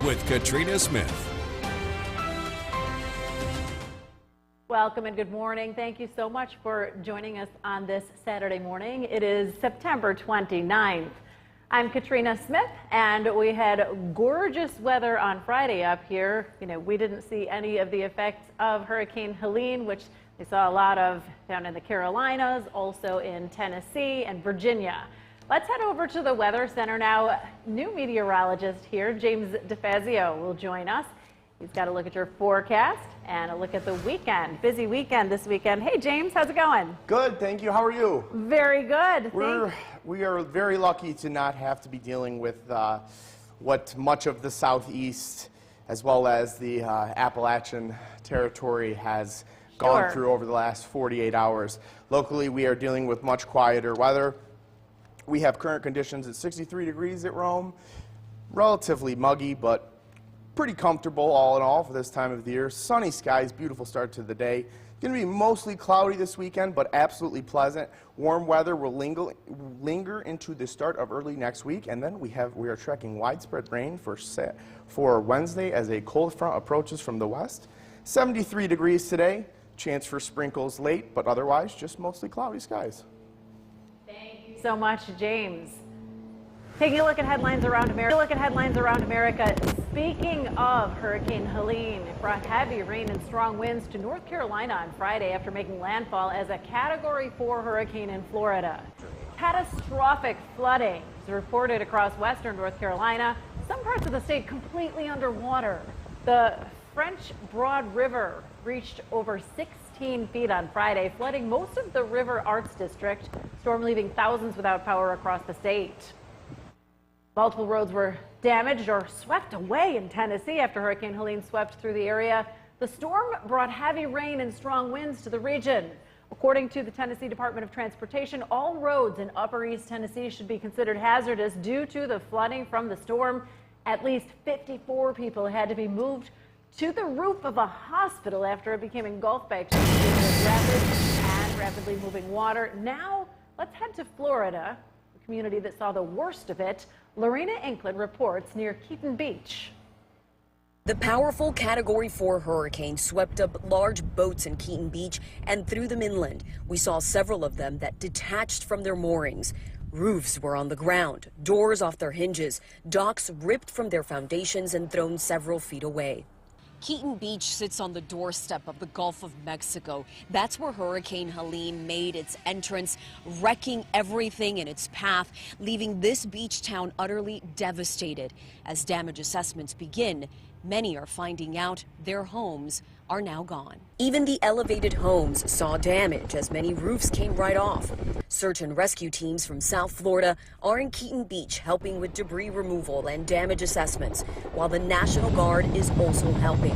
with Katrina Smith. Welcome and good morning. Thank you so much for joining us on this Saturday morning. It is September 29th. I'm Katrina Smith, and we had gorgeous weather on Friday up here. We didn't see any of the effects of Hurricane Helene, which we saw a lot of down in the Carolinas, also in Tennessee and Virginia. Let's head over to the Weather Center now. New meteorologist here, James DeFazio, will join us. He's got a look at your forecast and a look at the weekend. Busy weekend this weekend. Hey, James, how's it going? Good, thank you. How are you? Very good. We are very lucky to not have to be dealing with what much of the southeast as well as the Appalachian territory has gone through over the last 48 hours. Locally, we are dealing with much quieter weather. We have current conditions at 63 degrees at Rome. Relatively muggy, but pretty comfortable all in all for this time of the year. Sunny skies, beautiful start to the day. Going to be mostly cloudy this weekend, but absolutely pleasant. Warm weather will linger into the start of early next week, and then we are tracking widespread rain for Wednesday as a cold front approaches from the west. 73 degrees today. Chance for sprinkles late, but otherwise just mostly cloudy skies. Thank you so much, James. Taking a look at headlines around America. Speaking of Hurricane Helene, it brought heavy rain and strong winds to North Carolina on Friday after making landfall as a Category 4 hurricane in Florida. Catastrophic flooding is reported across western North Carolina. Some parts of the state completely underwater. The French Broad River reached over 16 feet on Friday, flooding most of the River Arts District. Storm leaving thousands without power across the state. Multiple roads were damaged or swept away in Tennessee after Hurricane Helene swept through the area. The storm brought heavy rain and strong winds to the region. According to the Tennessee Department of Transportation, all roads in Upper East Tennessee should be considered hazardous due to the flooding from the storm. At least 54 people had to be moved to the roof of a hospital after it became engulfed by rapidly moving water. Now, let's head to Florida, a community that saw the worst of it. Lorena Enklin reports near Keaton Beach. The powerful Category 4 hurricane swept up large boats in Keaton Beach and threw them inland. We saw several of them that detached from their moorings. Roofs were on the ground, doors off their hinges, docks ripped from their foundations and thrown several feet away. Keaton Beach sits on the doorstep of the Gulf of Mexico. That's where Hurricane Helene made its entrance, wrecking everything in its path, leaving this beach town utterly devastated. As damage assessments begin, many are finding out their homes are now gone. Even the elevated homes saw damage as many roofs came right off. Search and rescue teams from South Florida are in Keaton Beach helping with debris removal and damage assessments, while the National Guard is also helping.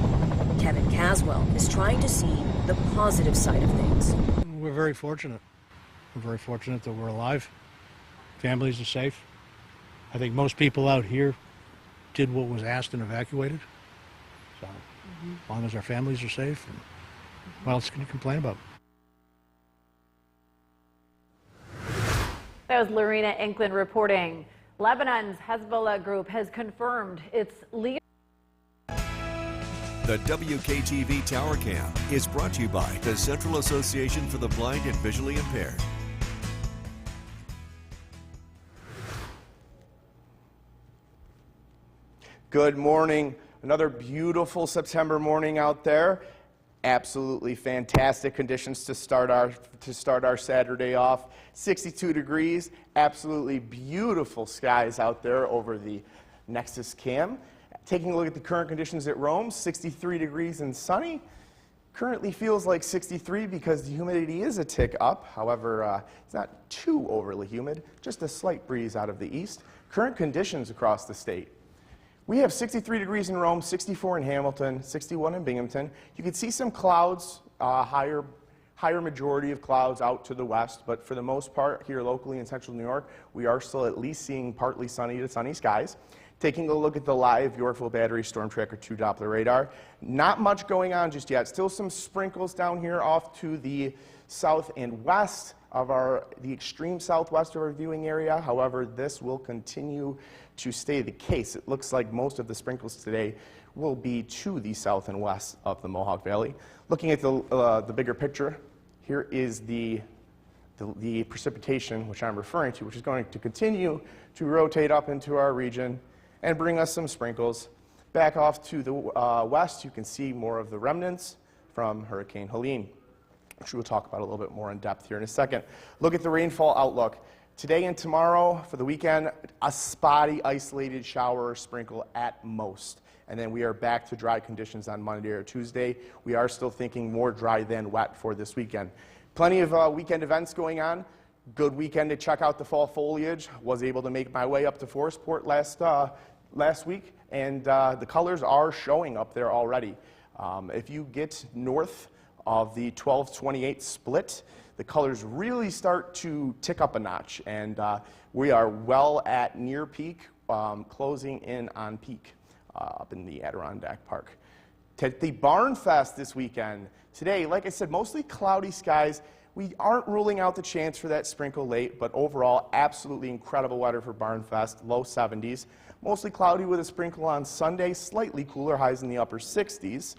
Kevin Caswell is trying to see the positive side of things. We're very fortunate. We're very fortunate that we're alive. Families are safe. I think most people out here did what was asked and evacuated. So as long as our families are safe, and what else can you complain about? That was Lorena Enklin reporting. Lebanon's Hezbollah group has confirmed its leader. The WKTV Tower Cam is brought to you by the Central Association for the Blind and Visually Impaired. Good morning. Another beautiful September morning out there. Absolutely fantastic conditions to start our Saturday off. 62 degrees, absolutely beautiful skies out there over the Nexus Cam. Taking a look at the current conditions at Rome, 63 degrees and sunny. Currently feels like 63 because the humidity is a tick up. However, it's not too overly humid, just a slight breeze out of the east. Current conditions across the state. We have 63 degrees in Rome, 64 in Hamilton, 61 in Binghamton. You can see some clouds, higher majority of clouds out to the west, but for the most part here locally in central New York, we are still at least seeing partly sunny to sunny skies. Taking a look at the live Yorkville Battery Storm Tracker 2 Doppler radar. Not much going on just yet. Still some sprinkles down here off to the south and west. the extreme southwest of our viewing area. However, this will continue to stay the case. It looks like most of the sprinkles today will be to the south and west of the Mohawk Valley. Looking at the bigger picture, here is the precipitation which I'm referring to, which is going to continue to rotate up into our region and bring us some sprinkles. Back off to the west, you can see more of the remnants from Hurricane Helene, which we'll talk about a little bit more in depth here in a second. Look at the rainfall outlook. Today and tomorrow for the weekend, a spotty, isolated shower or sprinkle at most. And then we are back to dry conditions on Monday or Tuesday. We are still thinking more dry than wet for this weekend. Plenty of weekend events going on. Good weekend to check out the fall foliage. Was able to make my way up to Forestport last week, and the colors are showing up there already. If you get north of the 12-28 split, the colors really start to tick up a notch, and we are well at near peak, closing in on peak up in the Adirondack Park. At the Barn Fest this weekend, today, like I said, mostly cloudy skies. We aren't ruling out the chance for that sprinkle late, but overall, absolutely incredible weather for Barn Fest, low 70s. Mostly cloudy with a sprinkle on Sunday, slightly cooler, highs in the upper 60s.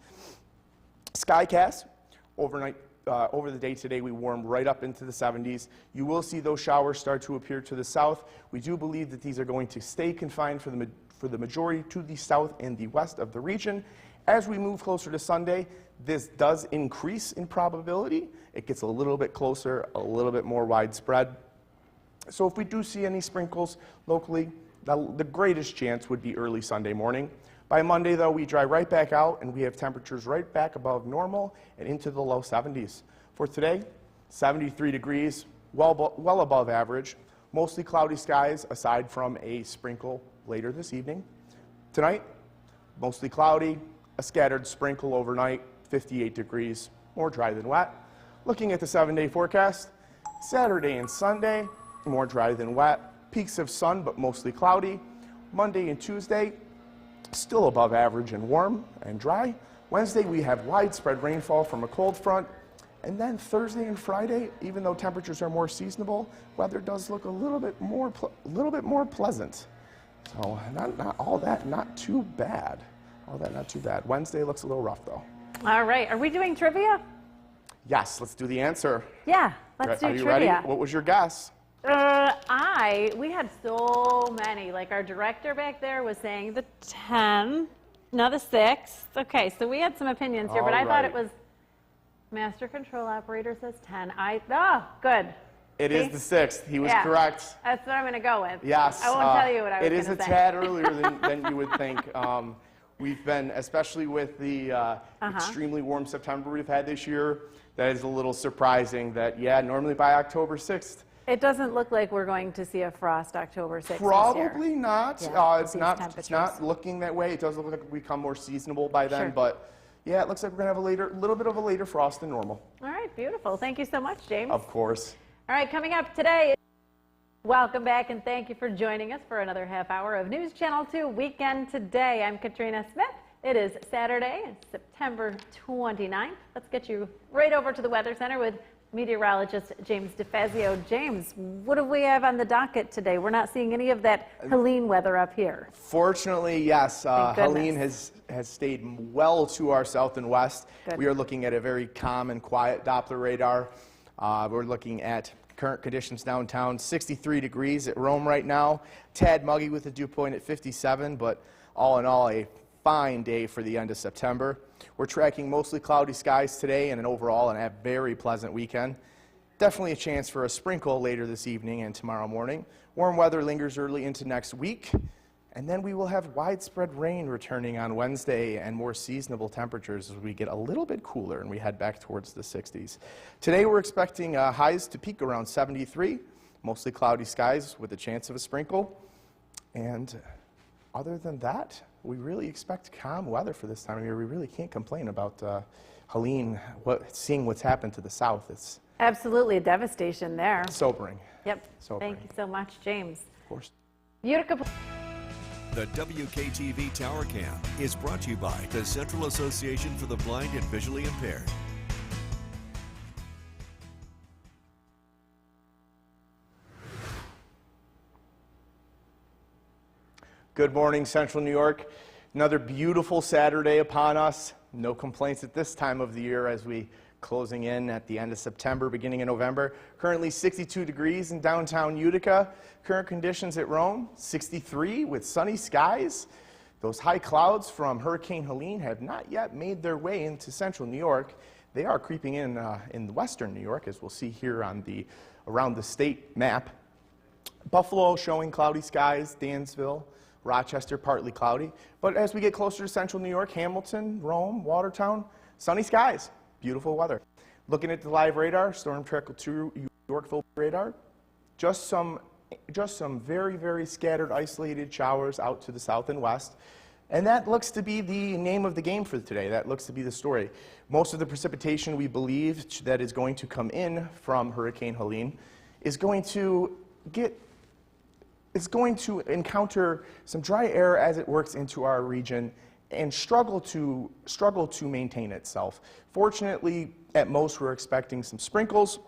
Skycast, overnight, over the day today, we warmed right up into the 70s. You will see those showers start to appear to the south. We do believe that these are going to stay confined for the majority to the south and the west of the region. As we move closer to Sunday, this does increase in probability. It gets a little bit closer, a little bit more widespread. So if we do see any sprinkles locally, the greatest chance would be early Sunday morning. By Monday, though, we dry right back out, and we have temperatures right back above normal and into the low 70s. For today, 73 degrees, well above average. Mostly cloudy skies, aside from a sprinkle later this evening. Tonight, mostly cloudy, a scattered sprinkle overnight, 58 degrees, more dry than wet. Looking at the 7-day forecast, Saturday and Sunday, more dry than wet. Peaks of sun, but mostly cloudy. Monday and Tuesday, still above average and warm and dry. Wednesday, we have widespread rainfall from a cold front. And then Thursday and Friday, even though temperatures are more seasonable, weather does look a little bit more pleasant. So not all that, not too bad. All that, not too bad. Wednesday looks a little rough, though. All right. Are we doing trivia? Yes, let's do the answer. Yeah, let's do trivia. Are you ready? What was your guess? We had so many. Like our director back there was saying the 10, no, the 6. Okay, so we had some opinions here, but I thought it was master control operator says 10. Good. It is the 6th. He was correct. That's what I'm going to go with. Yes. I won't tell you what I was going to say. It is a tad earlier than you would think. We've been, especially with the extremely warm September we've had this year, that is a little surprising that, normally by October 6th. It doesn't look like we're going to see a frost October 6th Probably not. Yeah, It's not looking that way. It does look like we become more seasonable by then, Sure. but yeah, it looks like we're going to have a little bit of a later frost than normal. All right, beautiful. Thank you so much, James. Of course. All right, coming up today, welcome back and thank you for joining us for another half hour of News Channel 2 Weekend Today. I'm Katrina Smith. It is Saturday, September 29th. Let's get you right over to the Weather Center with meteorologist James DeFazio. James, what do we have on the docket today? We're not seeing any of that Helene weather up here. Fortunately, yes. Helene has stayed well to our south and west. Good. We are looking at a very calm and quiet Doppler radar. We're looking at current conditions downtown, 63 degrees at Rome right now. Tad muggy with a dew point at 57, but all in all, a fine day for the end of September. We're tracking mostly cloudy skies today and overall a very pleasant weekend. Definitely a chance for a sprinkle later this evening and tomorrow morning. Warm weather lingers early into next week. And then we will have widespread rain returning on Wednesday and more seasonable temperatures as we get a little bit cooler and we head back towards the 60s. Today we're expecting highs to peak around 73, mostly cloudy skies with a chance of a sprinkle. And other than that, we really expect calm weather for this time of year. We really can't complain about Helene, seeing what's happened to the south. It's Absolutely a devastation there. sobering. Yep. Sobering. Thank you so much, James. Of course. Utica. The WKTV Tower Cam is brought to you by the Central Association for the Blind and Visually Impaired. Good morning, Central New York. Another beautiful Saturday upon us. No complaints at this time of the year as we closing in at the end of September, beginning of November. Currently 62 degrees in downtown Utica. Current conditions at Rome, 63 with sunny skies. Those high clouds from Hurricane Helene have not yet made their way into Central New York. They are creeping in western New York, as we'll see here on the around the state map. Buffalo showing cloudy skies, Dansville, Rochester partly cloudy. But as we get closer to Central New York, Hamilton, Rome, Watertown, sunny skies, beautiful weather. Looking at the live radar, Storm Tracker 2 Yorkville radar, just some very, very scattered, isolated showers out to the south and west. And that looks to be the name of the game for today. That looks to be the story. Most of the precipitation we believe that is going to come in from Hurricane Helene is going to encounter some dry air as it works into our region and struggle to maintain itself. Fortunately, at most we're expecting some sprinkles.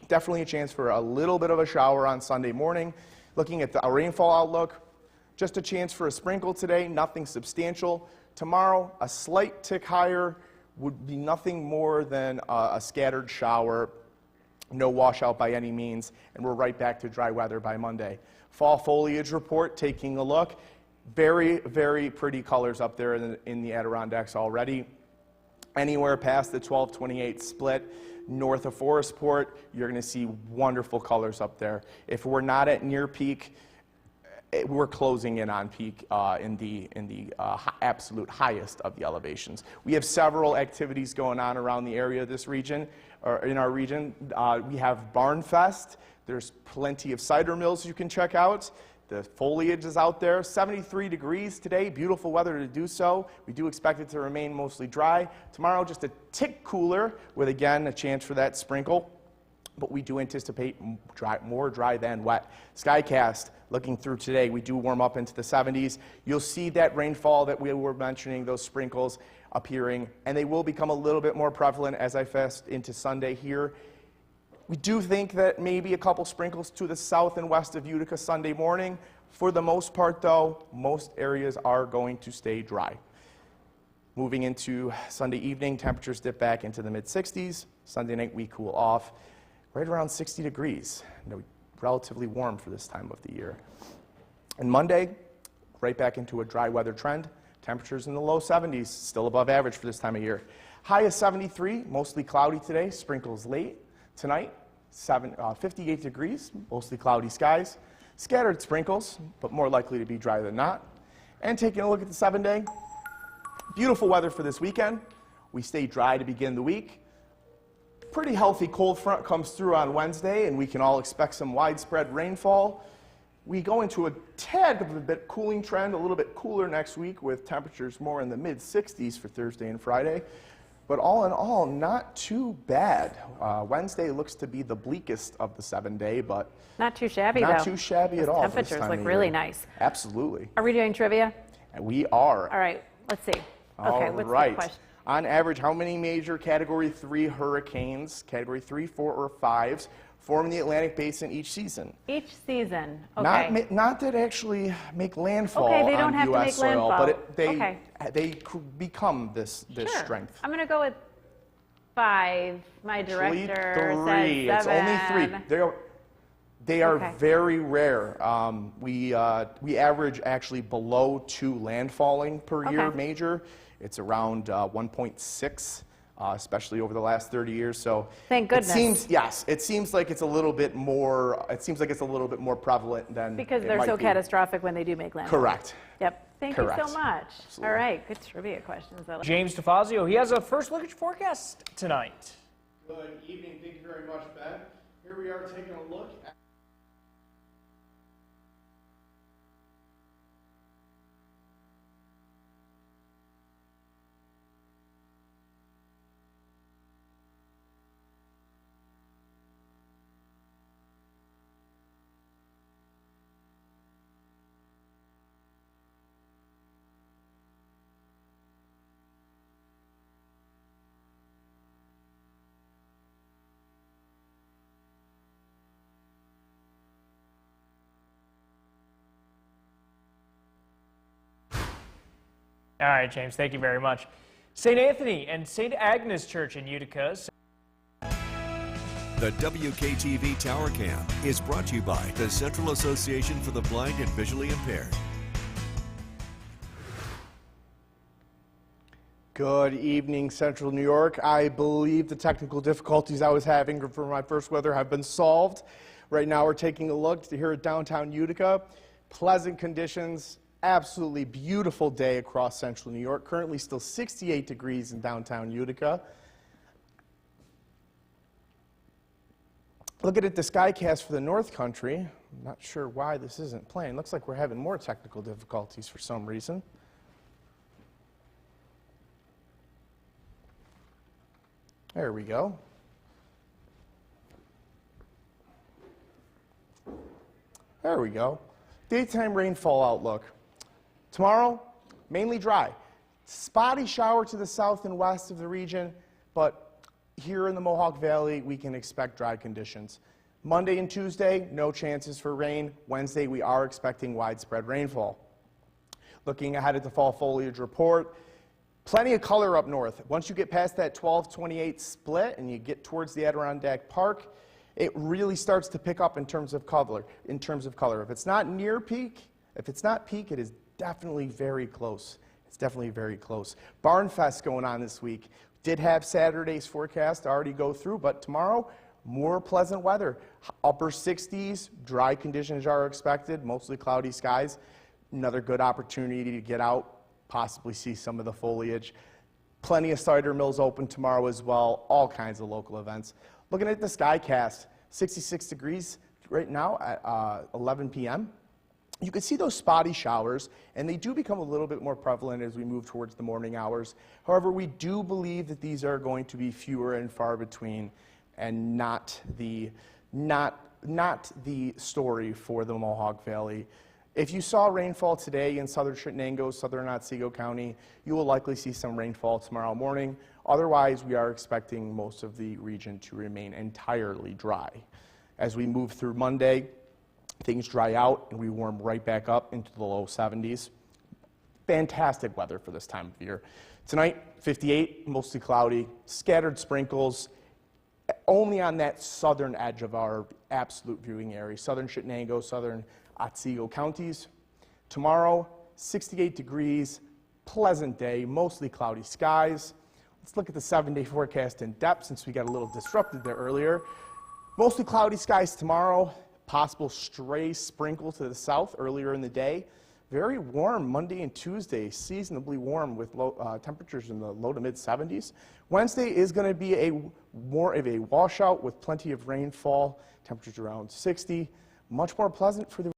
Definitely a chance for a little bit of a shower on Sunday morning. Looking at the rainfall outlook, just a chance for a sprinkle today, nothing substantial. Tomorrow, a slight tick higher would be nothing more than a scattered shower, no washout by any means, and we're right back to dry weather by Monday. Fall foliage report, taking a look. Very, very pretty colors up there in the Adirondacks already. Anywhere past the 12-28 split, north of Forestport, you're going to see wonderful colors up there. If we're not at near peak, we're closing in on peak in the absolute highest of the elevations. We have several activities going on around the area of this region, or in our region. We have Barn Fest. There's plenty of cider mills you can check out. The foliage is out there. 73 degrees today, beautiful weather to do so. We do expect it to remain mostly dry. Tomorrow, just a tick cooler with, again, a chance for that sprinkle. But we do anticipate more dry than wet. Skycast, looking through today, we do warm up into the 70s. You'll see that rainfall that we were mentioning, those sprinkles appearing, and they will become a little bit more prevalent as I fast into Sunday here. We do think that maybe a couple sprinkles to the south and west of Utica Sunday morning. For the most part, though, most areas are going to stay dry. Moving into Sunday evening, temperatures dip back into the mid-60s. Sunday night, we cool off right around 60 degrees. Relatively warm for this time of the year. And Monday, right back into a dry weather trend. Temperatures in the low 70s, still above average for this time of year. High is 73, mostly cloudy today, sprinkles late. Tonight, 58 degrees, mostly cloudy skies. Scattered sprinkles, but more likely to be dry than not. And taking a look at the 7-day, beautiful weather for this weekend. We stay dry to begin the week. Pretty healthy cold front comes through on Wednesday, and we can all expect some widespread rainfall. We go into a tad of a bit cooling trend, a little bit cooler next week with temperatures more in the mid-60s for Thursday and Friday. But all in all, not too bad. Wednesday looks to be the bleakest of the 7-day, but not too shabby, though. Not too shabby at all. Temperatures look really nice. Absolutely. Are we doing trivia? We are. All right, let's see. Okay, what's right. the question? On average, how many major Category 3 hurricanes, Category 3, 4, or 5, form the Atlantic Basin each season? Each season, okay. Not that actually make landfall Okay, they don't on have to U.S. make soil, landfall. but they become this Sure. strength. I'm going to go with 5. My director says 7. It's only 3. They are Okay. very rare. We average actually below 2 landfalling per year Okay. major. It's around 1.6, especially over the last 30 years. So Thank goodness. It seems like it's a little bit more. It seems like it's a little bit more prevalent than Because it they're might so be. catastrophic when they do make landfall. Correct. Yep. Thank you Correct. so much. Absolutely. All right, good trivia questions. James DeFazio, he has a first look at your forecast tonight. Good evening. Thank you very much, Ben. Here we are taking a look at All right, James, thank you very much. St. Anthony and St. Agnes Church in Utica. The WKTV Tower Cam is brought to you by the Central Association for the Blind and Visually Impaired. Good evening, Central New York. I believe the technical difficulties I was having for my first weather have been solved. Right now we're taking a look here at downtown Utica. Pleasant conditions, absolutely beautiful day across Central New York. Currently still 68 degrees in downtown Utica. Looking at the Skycast for the North Country, I'm not sure why this isn't playing. Looks like we're having more technical difficulties for some reason. There we go. There we go. Daytime rainfall outlook. Tomorrow, mainly dry. Spotty shower to the south and west of the region, but here in the Mohawk Valley, we can expect dry conditions. Monday and Tuesday, no chances for rain. Wednesday, we are expecting widespread rainfall. Looking ahead at the fall foliage report, plenty of color up north. Once you get past that 12-28 split and you get towards the Adirondack Park, it really starts to pick up in terms of color. If it's not near peak, it is definitely very close. It's definitely very close. Barn Fest going on this week. Did have Saturday's forecast already go through, but tomorrow, more pleasant weather. Upper 60s, dry conditions are expected, mostly cloudy skies. Another good opportunity to get out, possibly see some of the foliage. Plenty of cider mills open tomorrow as well, all kinds of local events. Looking at the Skycast, 66 degrees right now at 11 p.m. You can see those spotty showers, and they do become a little bit more prevalent as we move towards the morning hours. However, we do believe that these are going to be fewer and far between and not the story for the Mohawk Valley. If you saw rainfall today in southern Shenango, southern Otsego County, you will likely see some rainfall tomorrow morning. Otherwise, we are expecting most of the region to remain entirely dry. As we move through Monday, things dry out and we warm right back up into the low 70s. Fantastic weather for this time of year. Tonight, 58, mostly cloudy, scattered sprinkles, only on that southern edge of our absolute viewing area, southern Shenango, southern Otsego counties. Tomorrow, 68 degrees, pleasant day, mostly cloudy skies. Let's look at the 7-day forecast in depth since we got a little disrupted there earlier. Mostly cloudy skies tomorrow, possible stray sprinkle to the south earlier in the day. Very warm Monday and Tuesday, seasonably warm with low, temperatures in the low to mid 70s. Wednesday is going to be more of a washout with plenty of rainfall, temperatures around 60. Much more pleasant for the